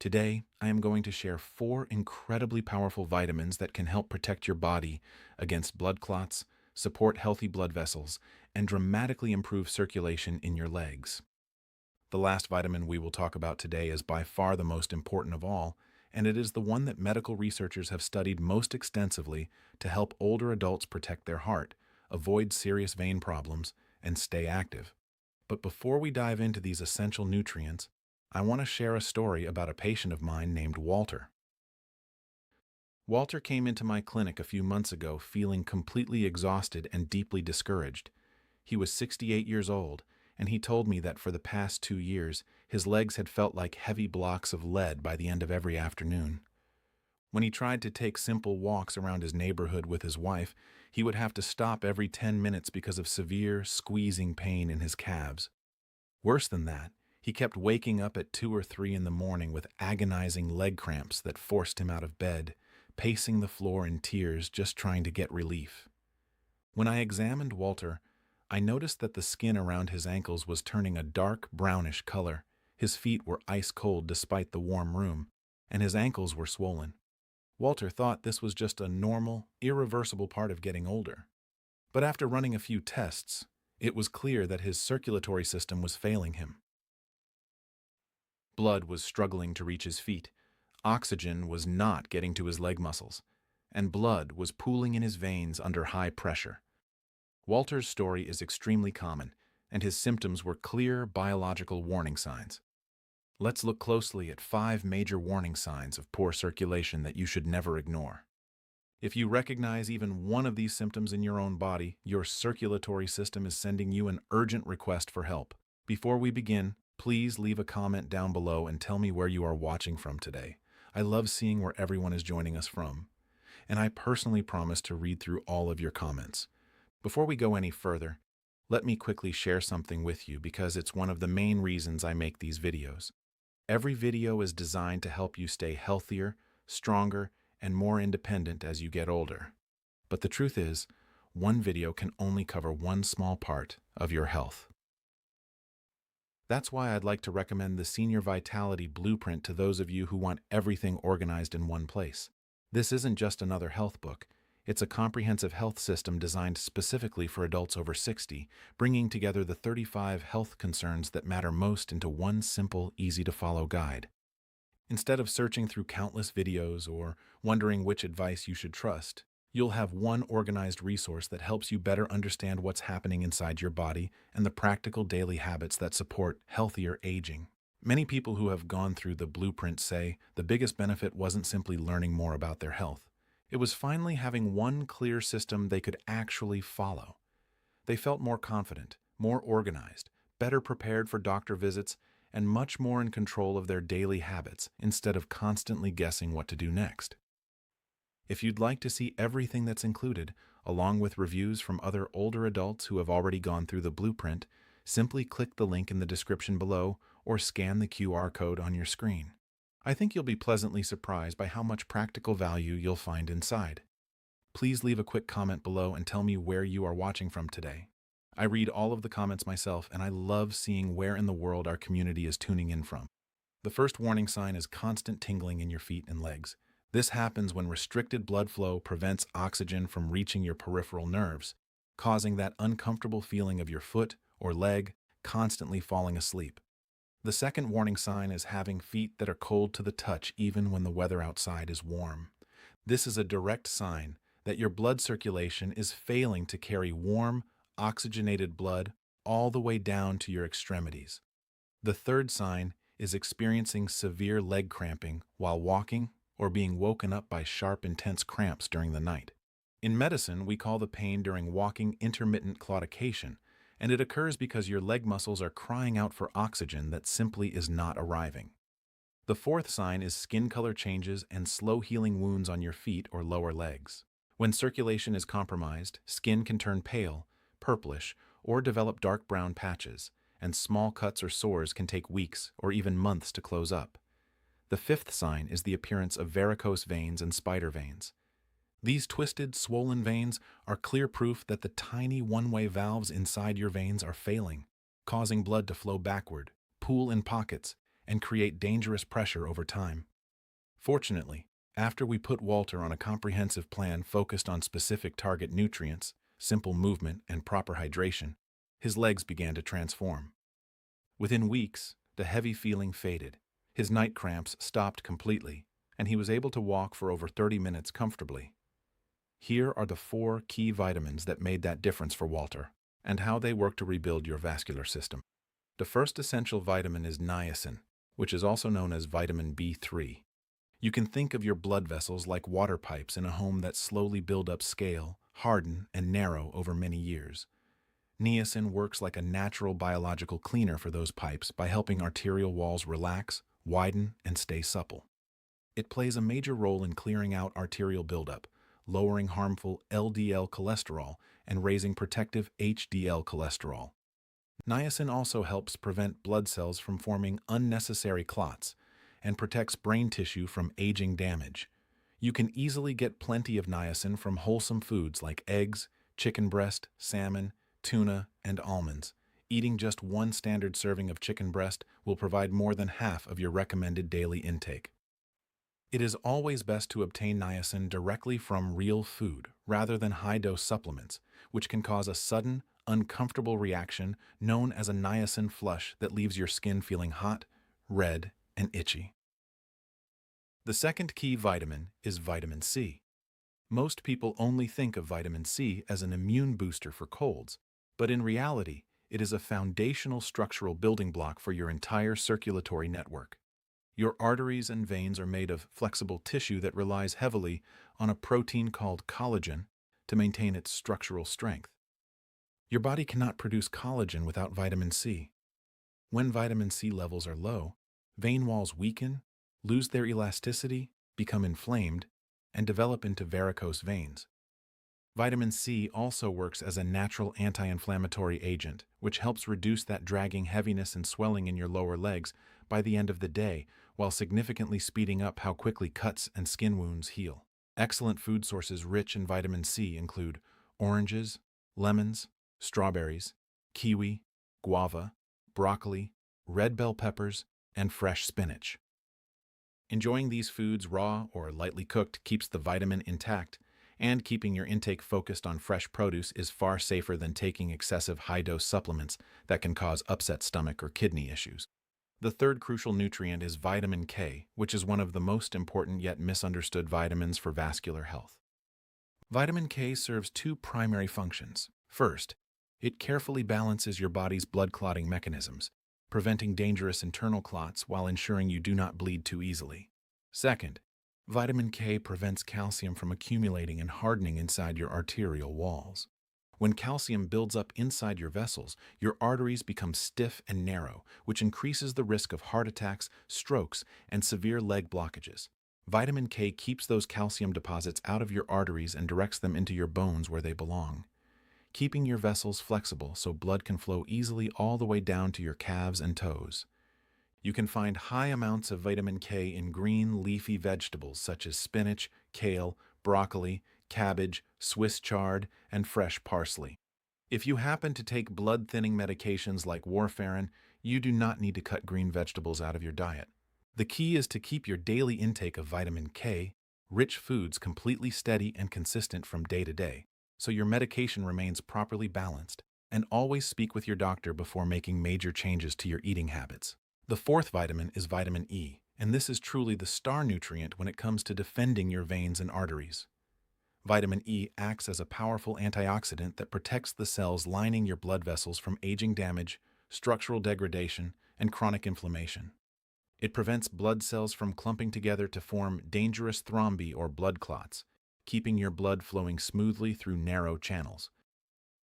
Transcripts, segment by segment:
Today, I am going to share 4 incredibly powerful vitamins that can help protect your body against blood clots, support healthy blood vessels, and dramatically improve circulation in your legs. The last vitamin we will talk about today is by far the most important of all, and it is the one that medical researchers have studied most extensively to help older adults protect their heart, avoid serious vein problems, and stay active. But before we dive into these essential nutrients, I want to share a story about a patient of mine named Walter. Walter came into my clinic a few months ago feeling completely exhausted and deeply discouraged. He was 68 years old, and he told me that for the past 2 years, his legs had felt like heavy blocks of lead by the end of every afternoon. When he tried to take simple walks around his neighborhood with his wife, he would have to stop every 10 minutes because of severe, squeezing pain in his calves. Worse than that, he kept waking up at 2 or 3 in the morning with agonizing leg cramps that forced him out of bed, pacing the floor in tears just trying to get relief. When I examined Walter, I noticed that the skin around his ankles was turning a dark brownish color, his feet were ice cold despite the warm room, and his ankles were swollen. Walter thought this was just a normal, irreversible part of getting older. But after running a few tests, it was clear that his circulatory system was failing him. Blood was struggling to reach his feet, oxygen was not getting to his leg muscles, and blood was pooling in his veins under high pressure. Walter's story is extremely common, and his symptoms were clear biological warning signs. Let's look closely at 5 major warning signs of poor circulation that you should never ignore. If you recognize even one of these symptoms in your own body, your circulatory system is sending you an urgent request for help. Before we begin, please leave a comment down below and tell me where you are watching from today. I love seeing where everyone is joining us from, and I personally promise to read through all of your comments. Before we go any further, let me quickly share something with you because it's one of the main reasons I make these videos. Every video is designed to help you stay healthier, stronger, and more independent as you get older. But the truth is, one video can only cover one small part of your health. That's why I'd like to recommend the Senior Vitality Blueprint to those of you who want everything organized in one place. This isn't just another health book. It's a comprehensive health system designed specifically for adults over 60, bringing together the 35 health concerns that matter most into one simple, easy-to-follow guide. Instead of searching through countless videos or wondering which advice you should trust, you'll have one organized resource that helps you better understand what's happening inside your body and the practical daily habits that support healthier aging. Many people who have gone through the blueprint say the biggest benefit wasn't simply learning more about their health. It was finally having one clear system they could actually follow. They felt more confident, more organized, better prepared for doctor visits, and much more in control of their daily habits instead of constantly guessing what to do next. If you'd like to see everything that's included, along with reviews from other older adults who have already gone through the blueprint, simply click the link in the description below or scan the QR code on your screen. I think you'll be pleasantly surprised by how much practical value you'll find inside. Please leave a quick comment below and tell me where you are watching from today. I read all of the comments myself, and I love seeing where in the world our community is tuning in from. The first warning sign is constant tingling in your feet and legs. This happens when restricted blood flow prevents oxygen from reaching your peripheral nerves, causing that uncomfortable feeling of your foot or leg constantly falling asleep. The second warning sign is having feet that are cold to the touch even when the weather outside is warm. This is a direct sign that your blood circulation is failing to carry warm, oxygenated blood all the way down to your extremities. The third sign is experiencing severe leg cramping while walking or being woken up by sharp, intense cramps during the night. In medicine, we call the pain during walking intermittent claudication, and it occurs because your leg muscles are crying out for oxygen that simply is not arriving. The fourth sign is skin color changes and slow healing wounds on your feet or lower legs. When circulation is compromised, skin can turn pale, purplish, or develop dark brown patches, and small cuts or sores can take weeks or even months to close up. The fifth sign is the appearance of varicose veins and spider veins. These twisted, swollen veins are clear proof that the tiny one-way valves inside your veins are failing, causing blood to flow backward, pool in pockets, and create dangerous pressure over time. Fortunately, after we put Walter on a comprehensive plan focused on specific target nutrients, simple movement, and proper hydration, his legs began to transform. Within weeks, the heavy feeling faded, his night cramps stopped completely, and he was able to walk for over 30 minutes comfortably. Here are the 4 key vitamins that made that difference for Walter, and how they work to rebuild your vascular system. The first essential vitamin is niacin, which is also known as vitamin B3. You can think of your blood vessels like water pipes in a home that slowly build up scale, harden, and narrow over many years. Niacin works like a natural biological cleaner for those pipes by helping arterial walls relax, widen, and stay supple. It plays a major role in clearing out arterial buildup, lowering harmful LDL cholesterol, and raising protective HDL cholesterol. Niacin also helps prevent blood cells from forming unnecessary clots and protects brain tissue from aging damage. You can easily get plenty of niacin from wholesome foods like eggs, chicken breast, salmon, tuna, and almonds. Eating just 1 standard serving of chicken breast will provide more than half of your recommended daily intake. It is always best to obtain niacin directly from real food rather than high-dose supplements, which can cause a sudden, uncomfortable reaction known as a niacin flush that leaves your skin feeling hot, red, and itchy. The second key vitamin is vitamin C. Most people only think of vitamin C as an immune booster for colds, but in reality, it is a foundational structural building block for your entire circulatory network. Your arteries and veins are made of flexible tissue that relies heavily on a protein called collagen to maintain its structural strength. Your body cannot produce collagen without vitamin C. When vitamin C levels are low, vein walls weaken, lose their elasticity, become inflamed, and develop into varicose veins. Vitamin C also works as a natural anti-inflammatory agent, which helps reduce that dragging heaviness and swelling in your lower legs by the end of the day, while significantly speeding up how quickly cuts and skin wounds heal. Excellent food sources rich in vitamin C include oranges, lemons, strawberries, kiwi, guava, broccoli, red bell peppers, and fresh spinach. Enjoying these foods raw or lightly cooked keeps the vitamin intact, and keeping your intake focused on fresh produce is far safer than taking excessive high-dose supplements that can cause upset stomach or kidney issues. The third crucial nutrient is vitamin K, which is one of the most important yet misunderstood vitamins for vascular health. Vitamin K serves 2 primary functions. First, it carefully balances your body's blood clotting mechanisms, preventing dangerous internal clots while ensuring you do not bleed too easily. Second, vitamin K prevents calcium from accumulating and hardening inside your arterial walls. When calcium builds up inside your vessels, your arteries become stiff and narrow, which increases the risk of heart attacks, strokes, and severe leg blockages. Vitamin K keeps those calcium deposits out of your arteries and directs them into your bones where they belong, keeping your vessels flexible so blood can flow easily all the way down to your calves and toes. You can find high amounts of vitamin K in green, leafy vegetables such as spinach, kale, broccoli, cabbage, Swiss chard, and fresh parsley. If you happen to take blood-thinning medications like warfarin, you do not need to cut green vegetables out of your diet. The key is to keep your daily intake of vitamin K, rich foods completely steady and consistent from day to day, so your medication remains properly balanced, and always speak with your doctor before making major changes to your eating habits. The fourth vitamin is vitamin E, and this is truly the star nutrient when it comes to defending your veins and arteries. Vitamin E acts as a powerful antioxidant that protects the cells lining your blood vessels from aging damage, structural degradation, and chronic inflammation. It prevents blood cells from clumping together to form dangerous thrombi or blood clots, keeping your blood flowing smoothly through narrow channels.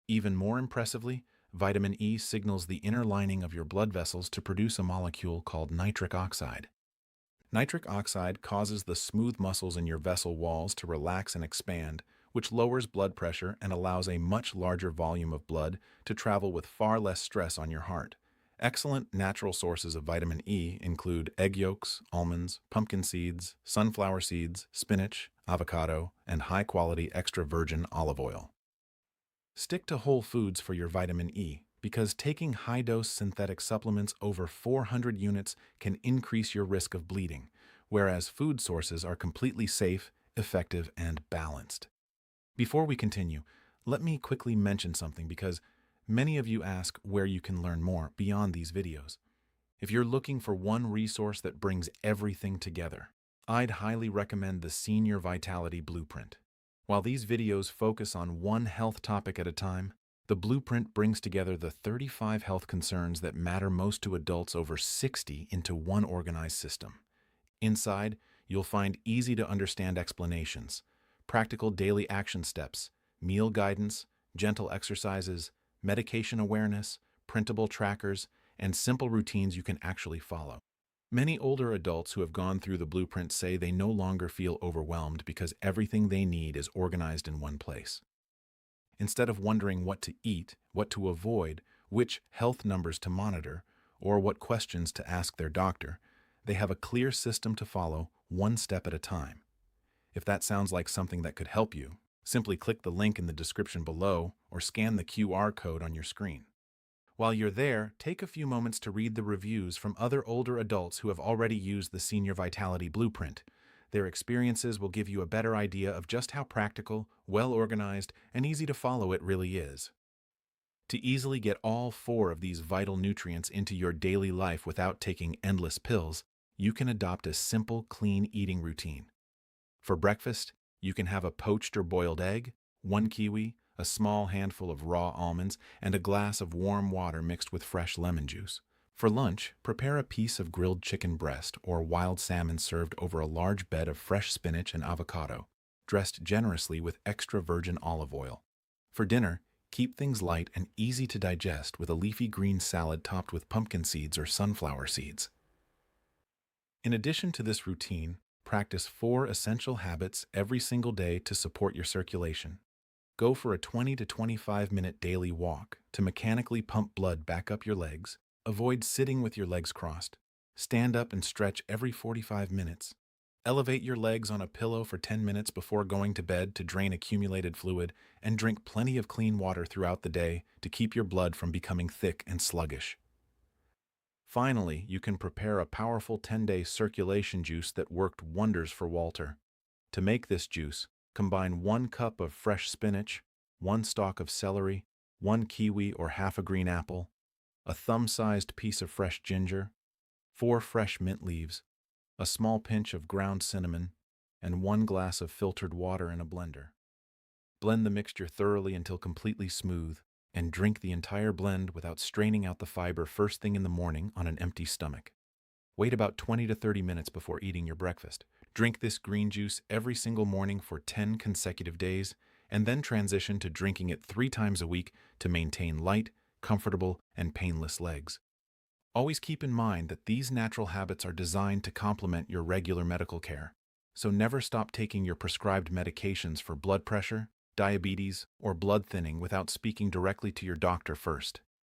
Even more impressively, vitamin E signals the inner lining of your blood vessels to produce a molecule called nitric oxide. Nitric oxide causes the smooth muscles in your vessel walls to relax and expand, which lowers blood pressure and allows a much larger volume of blood to travel with far less stress on your heart. Excellent natural sources of vitamin E include egg yolks, almonds, pumpkin seeds, sunflower seeds, spinach, avocado, and high-quality extra virgin olive oil. Stick to whole foods for your vitamin E, because taking high-dose synthetic supplements over 400 units can increase your risk of bleeding, whereas food sources are completely safe, effective, and balanced. Before we continue, let me quickly mention something because many of you ask where you can learn more beyond these videos. If you're looking for one resource that brings everything together, I'd highly recommend the Senior Vitality Blueprint. While these videos focus on one health topic at a time, the blueprint brings together the 35 health concerns that matter most to adults over 60 into one organized system. Inside, you'll find easy-to-understand explanations, practical daily action steps, meal guidance, gentle exercises, medication awareness, printable trackers, and simple routines you can actually follow. Many older adults who have gone through the blueprint say they no longer feel overwhelmed because everything they need is organized in one place. Instead of wondering what to eat, what to avoid, which health numbers to monitor, or what questions to ask their doctor, they have a clear system to follow, one step at a time. If that sounds like something that could help you, simply click the link in the description below or scan the QR code on your screen. While you're there, take a few moments to read the reviews from other older adults who have already used the Senior Vitality Blueprint. Their experiences will give you a better idea of just how practical, well-organized, and easy to follow it really is. To easily get all 4 of these vital nutrients into your daily life without taking endless pills, you can adopt a simple, clean eating routine. For breakfast, you can have a poached or boiled egg, 1 kiwi, a small handful of raw almonds, and a glass of warm water mixed with fresh lemon juice. For lunch, prepare a piece of grilled chicken breast or wild salmon served over a large bed of fresh spinach and avocado, dressed generously with extra virgin olive oil. For dinner, keep things light and easy to digest with a leafy green salad topped with pumpkin seeds or sunflower seeds. In addition to this routine, practice 4 essential habits every single day to support your circulation. Go for a 20 to 25-minute daily walk to mechanically pump blood back up your legs. Avoid sitting with your legs crossed. Stand up and stretch every 45 minutes. Elevate your legs on a pillow for 10 minutes before going to bed to drain accumulated fluid, and drink plenty of clean water throughout the day to keep your blood from becoming thick and sluggish. Finally, you can prepare a powerful 10-day circulation juice that worked wonders for Walter. To make this juice, combine 1 cup of fresh spinach, 1 stalk of celery, 1 kiwi or half a green apple, a thumb-sized piece of fresh ginger, 4 fresh mint leaves, a small pinch of ground cinnamon, and 1 glass of filtered water in a blender. Blend the mixture thoroughly until completely smooth, and drink the entire blend without straining out the fiber first thing in the morning on an empty stomach. Wait about 20 to 30 minutes before eating your breakfast. Drink this green juice every single morning for 10 consecutive days, and then transition to drinking it 3 times a week to maintain light, comfortable, and painless legs. Always keep in mind that these natural habits are designed to complement your regular medical care, so never stop taking your prescribed medications for blood pressure, diabetes, or blood thinning without speaking directly to your doctor first.